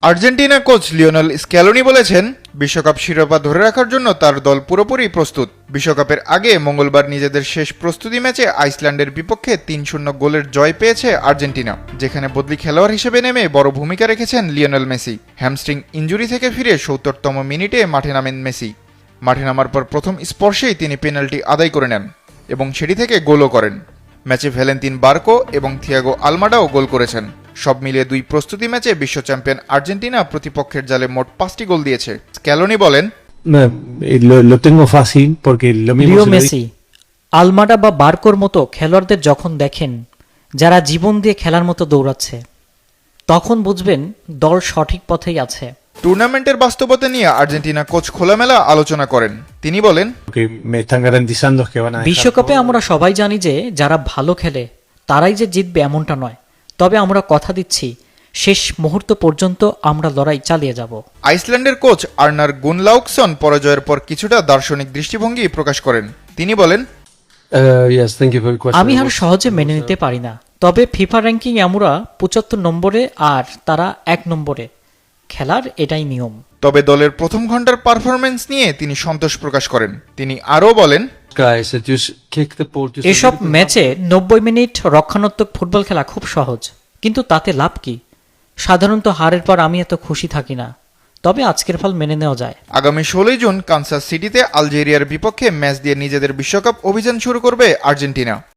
Argentina coach Lionel Scaloni বলেছেন, বিশ্বকাপ শিরোপা ধরে রাখার জন্য তার দল পুরোপুরি প্রস্তুত। বিশ্বকাপের আগে মঙ্গলবার নিজেদের শেষ প্রস্তুতি ম্যাচে আইসল্যান্ডের বিপক্ষে ৩-০ গোলের জয় পেয়েছে আর্জেন্টিনা, যেখানে বদলি খেলোয়াড় হিসেবে নেমে বড় ভূমিকা রেখেছেন লিওনেল মেসি। হ্যামস্ট্রিং ইনজুরি থেকে ফিরে ৭০তম মিনিটে মাঠে নামেন মেসি। মাঠে নামার পর প্রথম স্পর্শেই তিনি পেনাল্টি আদায় করে নেন এবং সেটি থেকে গোলও করেন। ম্যাচে ভ্যালেন্তিন বার্কো এবং থিয়াগো আলমাডাও গোল করেছেন। সব মিলিয়ে দুই প্রস্তুতি ম্যাচে বিশ্ব চ্যাম্পিয়ন আর্জেন্টিনা প্রতিপক্ষের জালে মোট 5টি গোল দিয়েছে। স্ক্যালোনি বলেন, lo tengo fácil porque lo mismo লিও se lo মেসি, আলমাডা বা বার্কোর মতো খেলোয়াড়দের যখন দেখেন যারা জীবন দিয়ে খেলার মতো দৌড়াচ্ছে, তখন বুঝবেন দল সঠিক পথেই আছে। টুর্নামেন্টের বাস্তবতা নিয়ে আর্জেন্টিনা কোচ খোলামেলা আলোচনা করেন। তিনি বলেন, que me están garantizando es que van a dejar বিশ্বকাপে todo. আমরা সবাই জানি যে যারা ভালো খেলে তারাই যে জিতবে এমনটা নয়, তবে আমরা কথা দিচ্ছি শেষ মুহূর্ত পর্যন্ত আমরা লড়াই চালিয়ে যাব। আইসল্যান্ডের কোচ আর্নার গুনলাউকসন পরাজয়ের পর কিছুটা দার্শনিক দৃষ্টিভঙ্গি প্রকাশ করেন। তিনি বলেন, Yes, thank you for your question. আমি আর সহজে মেনে নিতে পারি না, তবে ফিফা র্যাঙ্কিং আমরা ৭৫ নম্বরে আর তারা ১ নম্বরে, খেলার এটাই নিয়ম। তবে দলের প্রথম ঘন্টার পারফরম্যান্স নিয়ে তিনি সন্তোষ প্রকাশ করেন। তিনি আরও বলেন, Guys, that just kick the ball just a এসব little bit ম্যাচে ৯০ মিনিট রক্ষণাত্মক ফুটবল খেলা খুব সহজ, কিন্তু তাতে লাভ কি? সাধারণত হারের পর আমি এত খুশি থাকি না, তবে আজকের ফল মেনে নেওয়া যায়। আগামী ১৬ জুন কানসাস সিটিতে আলজেরিয়ার বিপক্ষে ম্যাচ দিয়ে নিজেদের বিশ্বকাপ অভিযান শুরু করবে আর্জেন্টিনা।